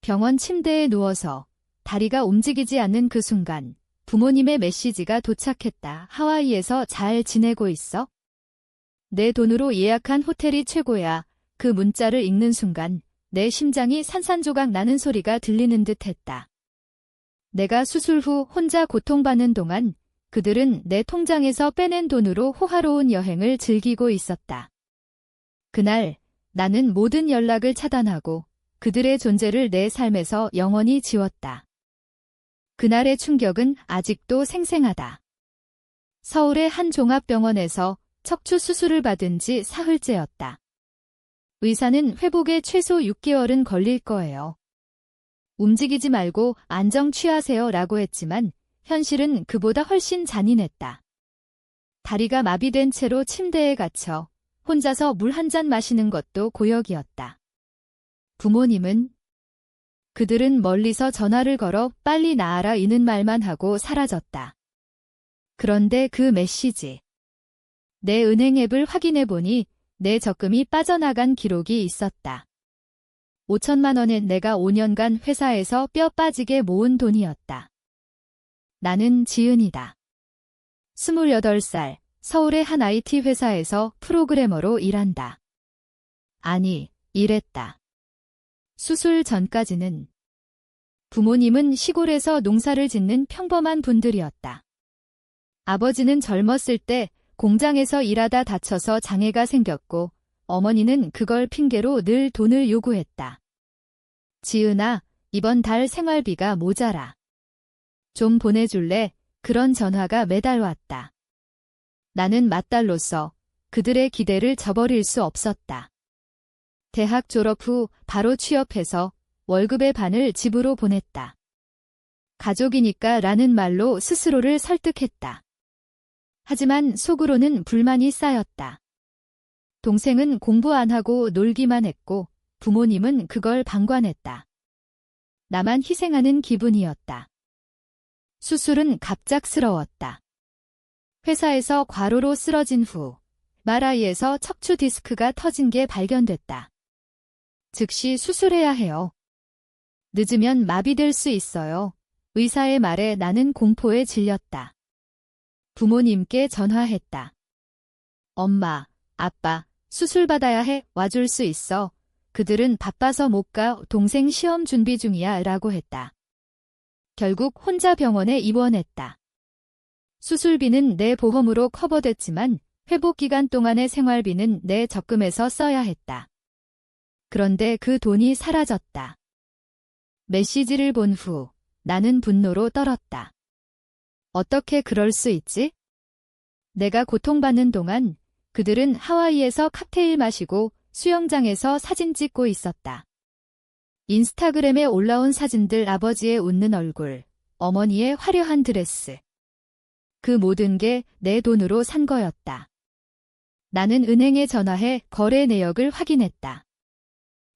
병원 침대에 누워서 다리가 움직이지 않는 그 순간 부모님의 메시지가 도착했다. 하와이에서 잘 지내고 있어? 내 돈으로 예약한 호텔이 최고야. 그 문자를 읽는 순간 내 심장이 산산조각 나는 소리가 들리는 듯 했다. 내가 수술 후 혼자 고통받는 동안 그들은 내 통장에서 빼낸 돈으로 호화로운 여행을 즐기고 있었다. 그날 나는 모든 연락을 차단하고 그들의 존재를 내 삶에서 영원히 지웠다. 그날의 충격은 아직도 생생하다. 서울의 한 종합병원에서 척추 수술을 받은 지 사흘째였다. 의사는 회복에 최소 6개월은 걸릴 거예요. 움직이지 말고 안정 취하세요 라고 했지만 현실은 그보다 훨씬 잔인했다. 다리가 마비된 채로 침대에 갇혀 혼자서 물 한 잔 마시는 것도 고역이었다. 부모님은 그들은 멀리서 전화를 걸어 빨리 나아라 이는 말만 하고 사라졌다. 그런데 그 메시지. 내 은행 앱을 확인해 보니 내 적금이 빠져나간 기록이 있었다. 5천만 원은 내가 5년간 회사에서 뼈 빠지게 모은 돈이었다. 나는 지은이다. 28살, 서울의 한 IT 회사에서 프로그래머로 일한다. 아니, 일했다. 수술 전까지는. 부모님은 시골에서 농사를 짓는 평범한 분들이었다. 아버지는 젊었을 때 공장에서 일하다 다쳐서 장애가 생겼고 어머니는 그걸 핑계로 늘 돈을 요구했다. 지은아, 이번 달 생활비가 모자라. 좀 보내줄래? 그런 전화가 매달 왔다. 나는 맏딸로서 그들의 기대를 저버릴 수 없었다. 대학 졸업 후 바로 취업해서 월급의 반을 집으로 보냈다. 가족이니까 라는 말로 스스로를 설득했다. 하지만 속으로는 불만이 쌓였다. 동생은 공부 안 하고 놀기만 했고 부모님은 그걸 방관했다. 나만 희생하는 기분이었다. 수술은 갑작스러웠다. 회사에서 과로로 쓰러진 후 MRI에서 척추 디스크가 터진 게 발견됐다. 즉시 수술해야 해요. 늦으면 마비될 수 있어요. 의사의 말에 나는 공포에 질렸다. 부모님께 전화했다. 엄마, 아빠, 수술 받아야 해. 와줄 수 있어. 그들은 바빠서 못 가. 동생 시험 준비 중이야. 라고 했다. 결국 혼자 병원에 입원했다. 수술비는 내 보험으로 커버됐지만 회복 기간 동안의 생활비는 내 적금에서 써야 했다. 그런데 그 돈이 사라졌다. 메시지를 본 후 나는 분노로 떨었다. 어떻게 그럴 수 있지? 내가 고통받는 동안 그들은 하와이에서 칵테일 마시고 수영장에서 사진 찍고 있었다. 인스타그램에 올라온 사진들 아버지의 웃는 얼굴, 어머니의 화려한 드레스. 그 모든 게 내 돈으로 산 거였다. 나는 은행에 전화해 거래 내역을 확인했다.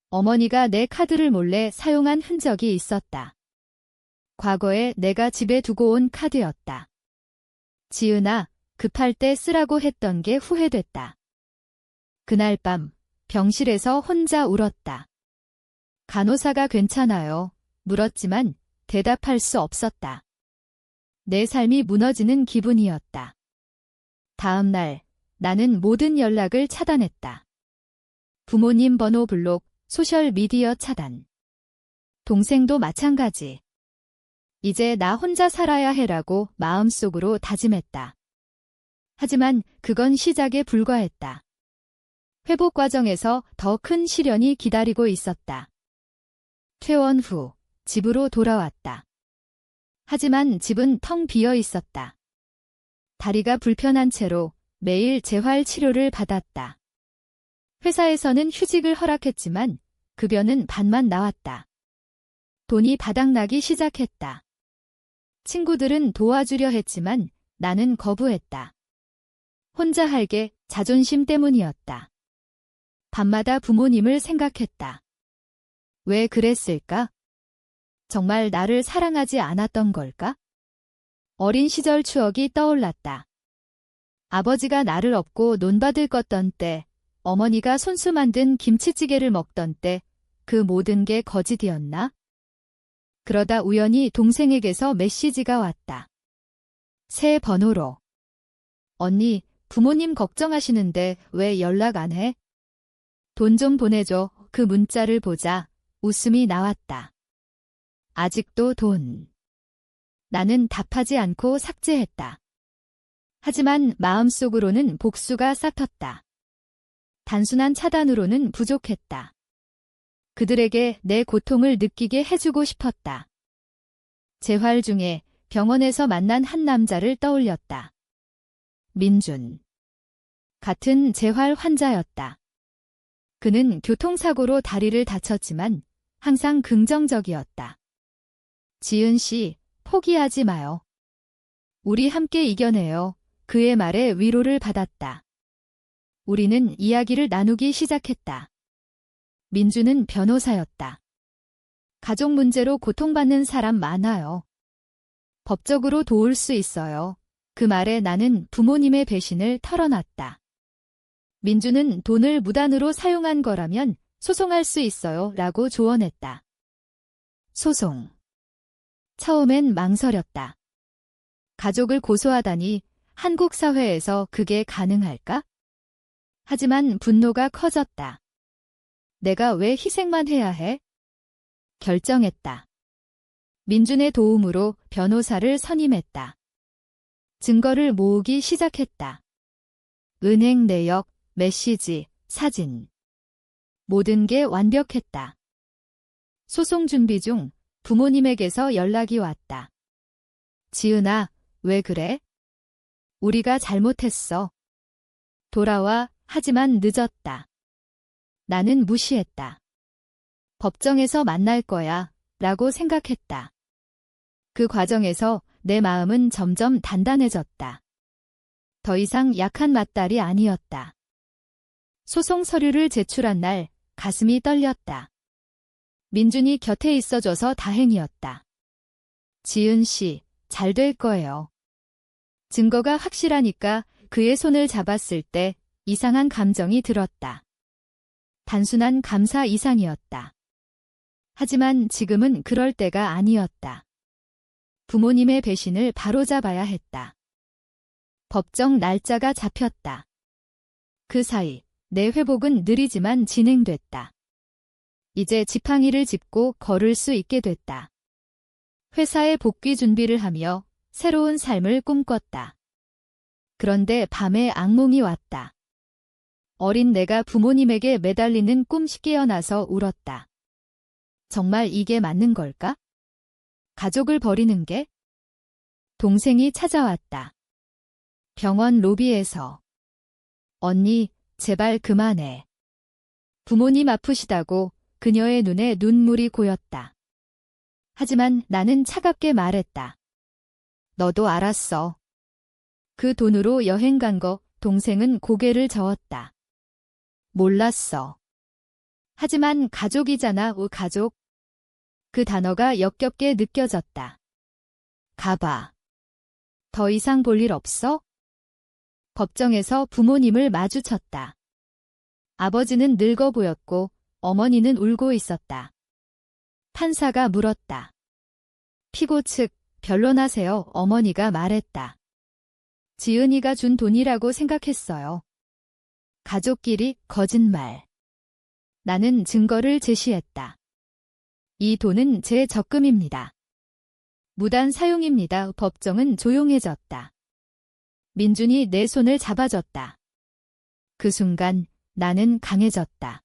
어머니가 내 카드를 몰래 사용한 흔적이 있었다. 과거에 내가 집에 두고 온 카드였다. 지은아, 급할 때 쓰라고 했던 게 후회됐다. 그날 밤 병실에서 혼자 울었다. 간호사가 괜찮아요. 물었지만 대답할 수 없었다. 내 삶이 무너지는 기분이었다. 다음 날 나는 모든 연락을 차단했다. 부모님 번호 블록, 소셜미디어 차단. 동생도 마찬가지. 이제 나 혼자 살아야 해라고 마음속으로 다짐했다. 하지만 그건 시작에 불과했다. 회복 과정에서 더 큰 시련이 기다리고 있었다. 퇴원 후 집으로 돌아왔다. 하지만 집은 텅 비어 있었다. 다리가 불편한 채로 매일 재활 치료를 받았다. 회사에서는 휴직을 허락했지만 급여는 반만 나왔다. 돈이 바닥나기 시작했다. 친구들은 도와주려 했지만 나는 거부했다. 혼자 할게 자존심 때문이었다. 밤마다 부모님을 생각했다. 왜 그랬을까? 정말 나를 사랑하지 않았던 걸까? 어린 시절 추억이 떠올랐다. 아버지가 나를 업고 논밭을 껐던 때, 어머니가 손수 만든 김치찌개를 먹던 때, 그 모든 게 거짓이었나? 그러다 우연히 동생에게서 메시지가 왔다. 새 번호로. 언니, 부모님 걱정하시는데 왜 연락 안 해? 돈 좀 보내줘. 그 문자를 보자 웃음이 나왔다. 아직도 돈. 나는 답하지 않고 삭제했다. 하지만 마음속으로는 복수가 싹텄다. 단순한 차단으로는 부족했다. 그들에게 내 고통을 느끼게 해주고 싶었다. 재활 중에 병원에서 만난 한 남자를 떠올렸다. 민준. 같은 재활 환자였다. 그는 교통사고로 다리를 다쳤지만 항상 긍정적이었다. 지은 씨, 포기하지 마요. 우리 함께 이겨내요. 그의 말에 위로를 받았다. 우리는 이야기를 나누기 시작했다. 민주는 변호사였다. 가족 문제로 고통받는 사람 많아요. 법적으로 도울 수 있어요. 그 말에 나는 부모님의 배신을 털어놨다. 민주는 돈을 무단으로 사용한 거라면 소송할 수 있어요. 라고 조언했다. 소송. 처음엔 망설였다. 가족을 고소하다니 한국 사회에서 그게 가능할까? 하지만 분노가 커졌다. 내가 왜 희생만 해야 해? 결정했다. 민준의 도움으로 변호사를 선임했다. 증거를 모으기 시작했다. 은행 내역, 메시지, 사진. 모든 게 완벽했다. 소송 준비 중 부모님에게서 연락이 왔다. 지은아, 왜 그래? 우리가 잘못했어. 돌아와. 하지만 늦었다. 나는 무시했다. 법정에서 만날 거야 라고 생각했다. 그 과정에서 내 마음은 점점 단단해졌다. 더 이상 약한 맏딸이 아니었다. 소송 서류를 제출한 날 가슴이 떨렸다. 민준이 곁에 있어줘서 다행이었다. 지은 씨, 잘 될 거예요. 증거가 확실하니까 그의 손을 잡았을 때 이상한 감정이 들었다. 단순한 감사 이상이었다. 하지만 지금은 그럴 때가 아니었다. 부모님의 배신을 바로잡아야 했다. 법정 날짜가 잡혔다. 그 사이 내 회복은 느리지만 진행됐다. 이제 지팡이를 짚고 걸을 수 있게 됐다. 회사에 복귀 준비를 하며 새로운 삶을 꿈꿨다. 그런데 밤에 악몽이 왔다. 어린 내가 부모님에게 매달리는 꿈이 깨어나서 울었다. 정말 이게 맞는 걸까? 가족을 버리는 게? 동생이 찾아왔다. 병원 로비에서. 언니, 제발 그만해. 부모님 아프시다고 그녀의 눈에 눈물이 고였다. 하지만 나는 차갑게 말했다. 너도 알았어. 그 돈으로 여행 간 거. 동생은 고개를 저었다. 몰랐어. 하지만 가족이잖아, 가족. 그 단어가 역겹게 느껴졌다. 가봐. 더 이상 볼 일 없어? 법정에서 부모님을 마주쳤다. 아버지는 늙어 보였고 어머니는 울고 있었다. 판사가 물었다. 피고 측, 변론하세요. 어머니가 말했다. 지은이가 준 돈이라고 생각했어요. 가족끼리 거짓말. 나는 증거를 제시했다. 이 돈은 제 적금입니다. 무단 사용입니다. 법정은 조용해졌다. 민준이 내 손을 잡아줬다. 그 순간 나는 강해졌다.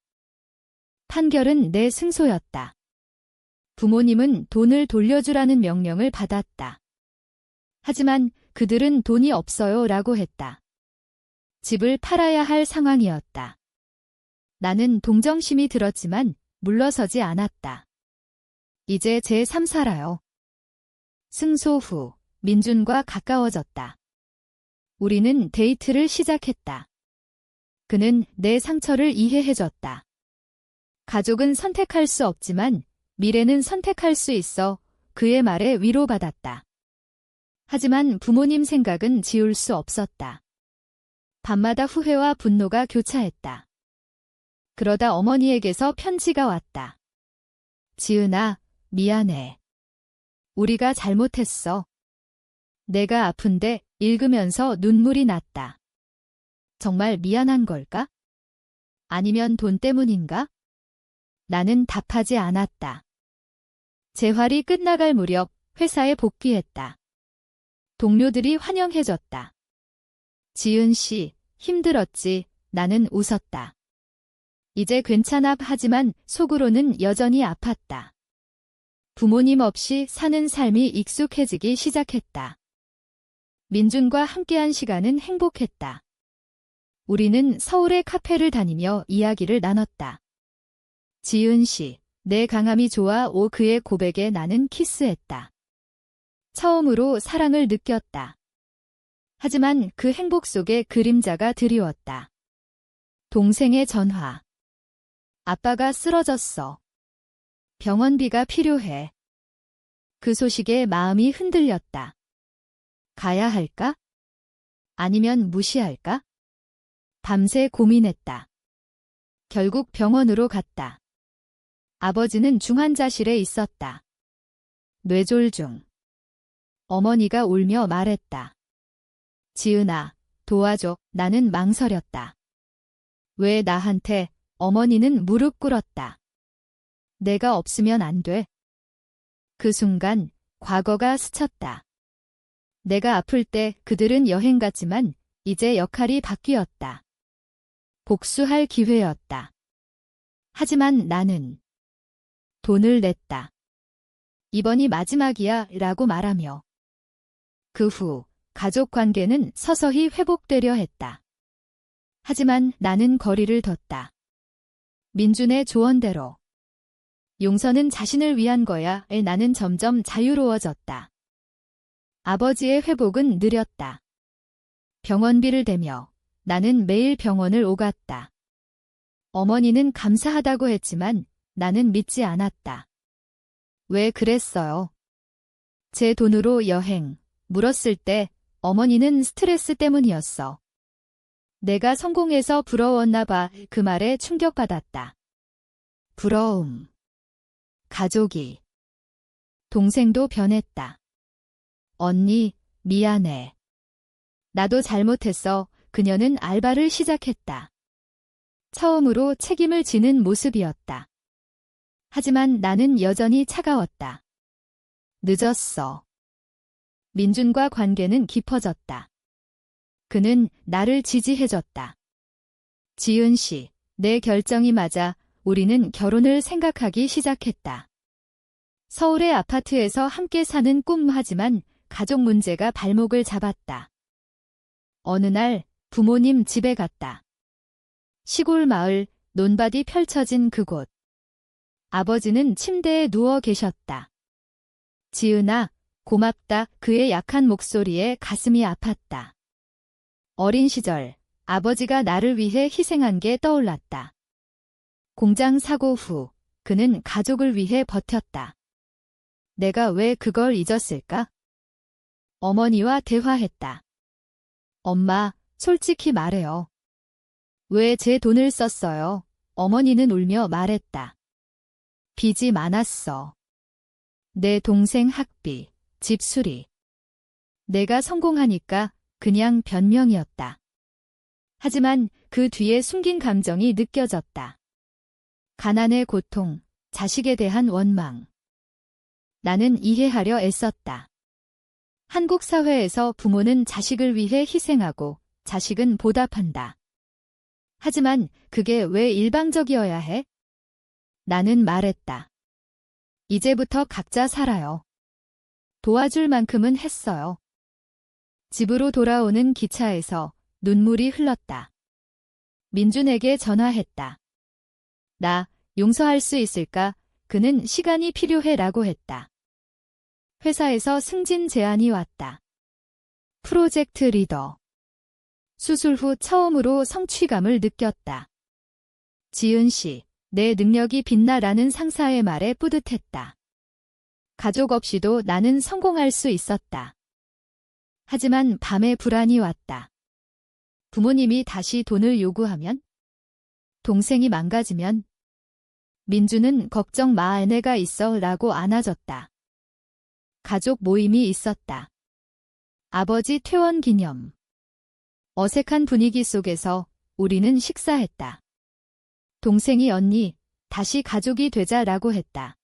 판결은 내 승소였다. 부모님은 돈을 돌려주라는 명령을 받았다. 하지만 그들은 돈이 없어요 라고 했다. 집을 팔아야 할 상황이었다. 나는 동정심이 들었지만 물러서지 않았다. 이제 제 삶 살아요. 승소 후 민준과 가까워졌다. 우리는 데이트를 시작했다. 그는 내 상처를 이해해줬다. 가족은 선택할 수 없지만 미래는 선택할 수 있어. 그의 말에 위로받았다. 하지만 부모님 생각은 지울 수 없었다. 밤마다 후회와 분노가 교차했다. 그러다 어머니에게서 편지가 왔다. 지은아, 미안해. 우리가 잘못했어. 내가 아픈데 읽으면서 눈물이 났다. 정말 미안한 걸까? 아니면 돈 때문인가? 나는 답하지 않았다. 재활이 끝나갈 무렵 회사에 복귀했다. 동료들이 환영해줬다. 지은 씨, 힘들었지? 나는 웃었다. 이제 괜찮아 하지만 속으로는 여전히 아팠다. 부모님 없이 사는 삶이 익숙해지기 시작했다. 민준과 함께한 시간은 행복했다. 우리는 서울의 카페를 다니며 이야기를 나눴다. 지은 씨, 내 강함이 좋아 그의 고백에 나는 키스했다. 처음으로 사랑을 느꼈다. 하지만 그 행복 속에 그림자가 드리웠다. 동생의 전화. 아빠가 쓰러졌어. 병원비가 필요해. 그 소식에 마음이 흔들렸다. 가야 할까? 아니면 무시할까? 밤새 고민했다. 결국 병원으로 갔다. 아버지는 중환자실에 있었다. 뇌졸중. 어머니가 울며 말했다. 지은아, 도와줘. 나는 망설였다. 왜 나한테? 어머니는 무릎 꿇었다. 내가 없으면 안 돼. 그 순간 과거가 스쳤다. 내가 아플 때 그들은 여행 갔지만 이제 역할이 바뀌었다. 복수할 기회였다. 하지만 나는 돈을 냈다. 이번이 마지막이야 라고 말하며. 그 후 가족 관계는 서서히 회복되려 했다. 하지만 나는 거리를 뒀다. 민준의 조언대로. 용서는 자신을 위한 거야. 나는 점점 자유로워졌다. 아버지의 회복은 느렸다. 병원비를 대며 나는 매일 병원을 오갔다. 어머니는 감사하다고 했지만 나는 믿지 않았다. 왜 그랬어요? 제 돈으로 여행, 물었을 때 어머니는 스트레스 때문이었어. 내가 성공해서 부러웠나 봐. 그 말에 충격받았다. 부러움. 가족이. 동생도 변했다. 언니, 미안해. 나도 잘못했어. 그녀는 알바를 시작했다. 처음으로 책임을 지는 모습이었다. 하지만 나는 여전히 차가웠다. 늦었어. 민준과 관계는 깊어졌다. 그는 나를 지지해줬다. 지은 씨, 내 결정이 맞아. 우리는 결혼을 생각하기 시작했다. 서울의 아파트에서 함께 사는 꿈 하지만 가족 문제가 발목을 잡았다. 어느 날 부모님 집에 갔다. 시골 마을, 논밭이 펼쳐진 그곳. 아버지는 침대에 누워 계셨다. 지은아, 고맙다. 그의 약한 목소리에 가슴이 아팠다. 어린 시절 아버지가 나를 위해 희생한 게 떠올랐다. 공장 사고 후 그는 가족을 위해 버텼다. 내가 왜 그걸 잊었을까? 어머니와 대화했다. 엄마, 솔직히 말해요. 왜 제 돈을 썼어요? 어머니는 울며 말했다. 빚이 많았어. 내 동생 학비, 집 수리. 내가 성공하니까 그냥 변명이었다. 하지만 그 뒤에 숨긴 감정이 느껴졌다. 가난의 고통, 자식에 대한 원망. 나는 이해하려 애썼다. 한국 사회에서 부모는 자식을 위해 희생하고 자식은 보답한다. 하지만 그게 왜 일방적이어야 해? 나는 말했다. 이제부터 각자 살아요. 도와줄 만큼은 했어요. 집으로 돌아오는 기차에서 눈물이 흘렀다. 민준에게 전화했다. 나 용서할 수 있을까? 그는 시간이 필요해 라고 했다. 회사에서 승진 제안이 왔다. 프로젝트 리더. 수술 후 처음으로 성취감을 느꼈다. 지은 씨, 내 능력이 빛나라는 상사의 말에 뿌듯했다. 가족 없이도 나는 성공할 수 있었다. 하지만 밤에 불안이 왔다. 부모님이 다시 돈을 요구하면? 동생이 망가지면? 민주는 걱정 마, 내가 있어 라고 안아줬다. 가족 모임이 있었다. 아버지 퇴원 기념. 어색한 분위기 속에서 우리는 식사했다. 동생이 언니, 다시 가족이 되자라고 했다.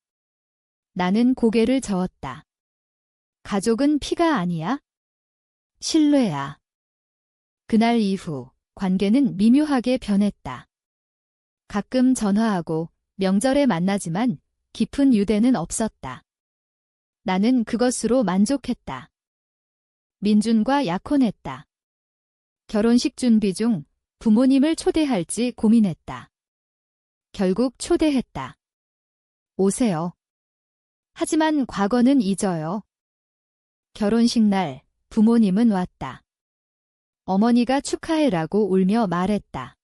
나는 고개를 저었다. 가족은 피가 아니야? 신뢰야. 그날 이후 관계는 미묘하게 변했다. 가끔 전화하고 명절에 만나지만 깊은 유대는 없었다. 나는 그것으로 만족했다. 민준과 약혼했다. 결혼식 준비 중 부모님을 초대할지 고민했다. 결국 초대했다. 오세요. 하지만 과거는 잊어요. 결혼식 날 부모님은 왔다. 어머니가 축하해라고 울며 말했다.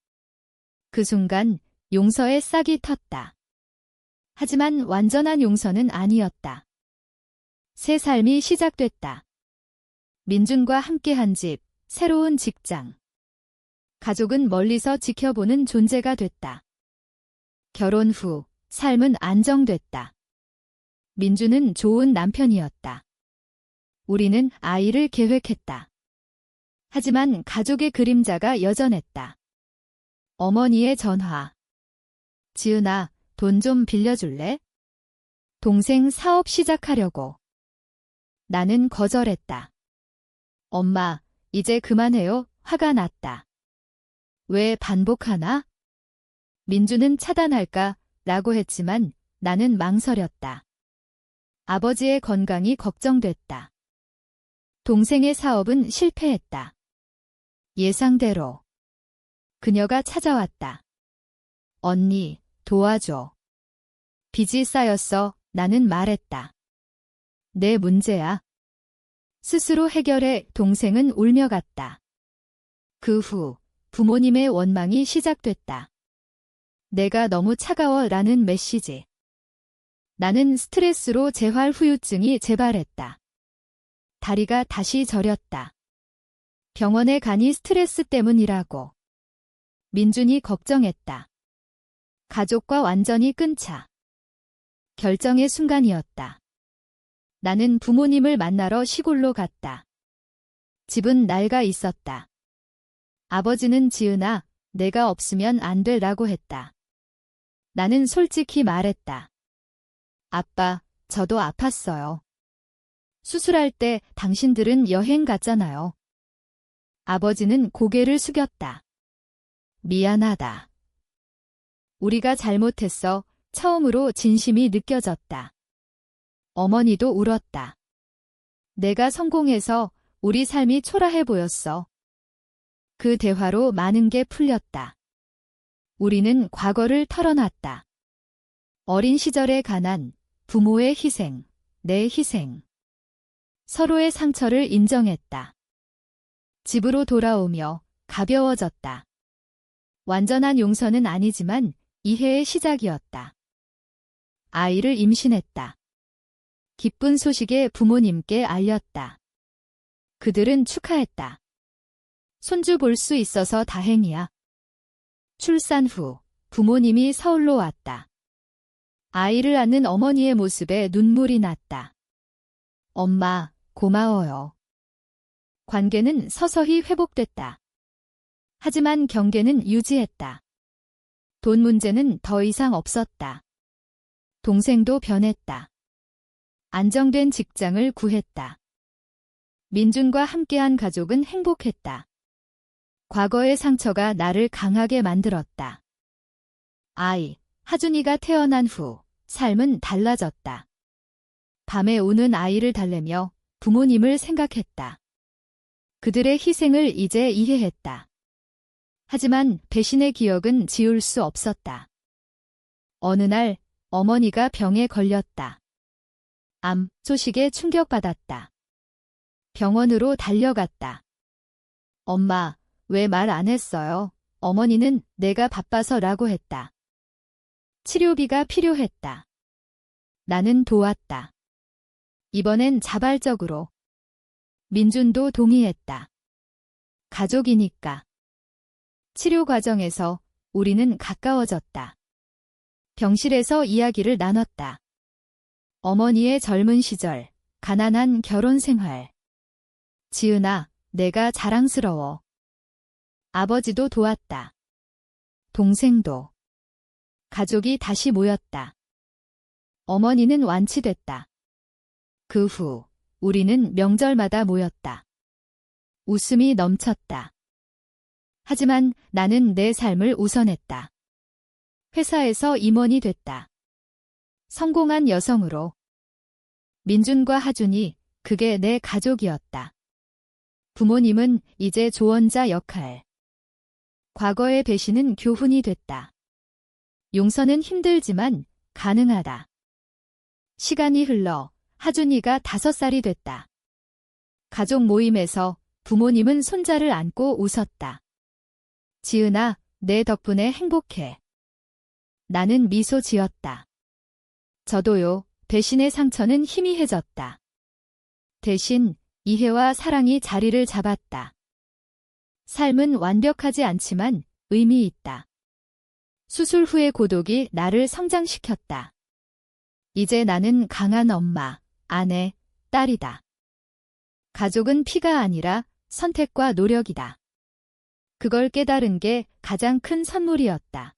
그 순간 용서의 싹이 텄다. 하지만 완전한 용서는 아니었다. 새 삶이 시작됐다. 민준과 함께한 집, 새로운 직장. 가족은 멀리서 지켜보는 존재가 됐다. 결혼 후 삶은 안정됐다. 민준은 좋은 남편이었다. 우리는 아이를 계획했다. 하지만 가족의 그림자가 여전했다. 어머니의 전화. 지은아, 돈 좀 빌려줄래? 동생 사업 시작하려고. 나는 거절했다. 엄마, 이제 그만해요. 화가 났다. 왜 반복하나? 민주는 차단할까? 라고 했지만 나는 망설였다. 아버지의 건강이 걱정됐다. 동생의 사업은 실패했다. 예상대로. 그녀가 찾아왔다. 언니, 도와줘. 빚이 쌓였어. 나는 말했다. 내 문제야. 스스로 해결해. 동생은 울며 갔다. 그 후 부모님의 원망이 시작됐다. 내가 너무 차가워 라는 메시지. 나는 스트레스로 재활 후유증이 재발했다. 다리가 다시 저렸다. 병원에 가니 스트레스 때문이라고. 민준이 걱정했다. 가족과 완전히 끊자. 결정의 순간이었다. 나는 부모님을 만나러 시골로 갔다. 집은 낡아 있었다. 아버지는 지은아, 내가 없으면 안 돼라고 했다. 나는 솔직히 말했다. 아빠, 저도 아팠어요. 수술할 때 당신들은 여행 갔잖아요. 아버지는 고개를 숙였다. 미안하다. 우리가 잘못했어. 처음으로 진심이 느껴졌다. 어머니도 울었다. 내가 성공해서 우리 삶이 초라해 보였어. 그 대화로 많은 게 풀렸다. 우리는 과거를 털어놨다. 어린 시절의 가난, 부모의 희생, 내 희생. 서로의 상처를 인정했다. 집으로 돌아오며 가벼워졌다. 완전한 용서는 아니지만 이해의 시작이었다. 아이를 임신했다. 기쁜 소식에 부모님께 알렸다. 그들은 축하했다. 손주 볼 수 있어서 다행이야. 출산 후 부모님이 서울로 왔다. 아이를 안는 어머니의 모습에 눈물이 났다. 엄마, 고마워요. 관계는 서서히 회복됐다. 하지만 경계는 유지했다. 돈 문제는 더 이상 없었다. 동생도 변했다. 안정된 직장을 구했다. 민준과 함께한 가족은 행복했다. 과거의 상처가 나를 강하게 만들었다. 아이, 하준이가 태어난 후 삶은 달라졌다. 밤에 우는 아이를 달래며 부모님을 생각했다. 그들의 희생을 이제 이해했다. 하지만 배신의 기억은 지울 수 없었다. 어느 날 어머니가 병에 걸렸다. 암 소식에 충격받았다. 병원으로 달려갔다. 엄마, 왜 말 안 했어요? 어머니는 내가 바빠서라고 했다. 치료비가 필요했다. 나는 도왔다. 이번엔 자발적으로. 민준도 동의했다. 가족이니까. 치료 과정에서 우리는 가까워졌다. 병실에서 이야기를 나눴다. 어머니의 젊은 시절, 가난한 결혼 생활. 지은아, 내가 자랑스러워. 아버지도 도왔다. 동생도. 가족이 다시 모였다. 어머니는 완치됐다. 그 후, 우리는 명절마다 모였다. 웃음이 넘쳤다. 하지만 나는 내 삶을 우선했다. 회사에서 임원이 됐다. 성공한 여성으로. 민준과 하준이, 그게 내 가족이었다. 부모님은 이제 조언자 역할. 과거의 배신은 교훈이 됐다. 용서는 힘들지만 가능하다. 시간이 흘러 하준이가 5살이 됐다. 가족 모임에서 부모님은 손자를 안고 웃었다. 지은아, 내 덕분에 행복해. 나는 미소 지었다. 저도요. 배신의 상처는 희미해졌다. 대신 이해와 사랑이 자리를 잡았다. 삶은 완벽하지 않지만 의미 있다. 수술 후의 고독이 나를 성장시켰다. 이제 나는 강한 엄마, 아내, 딸이다. 가족은 피가 아니라 선택과 노력이다. 그걸 깨달은 게 가장 큰 선물이었다.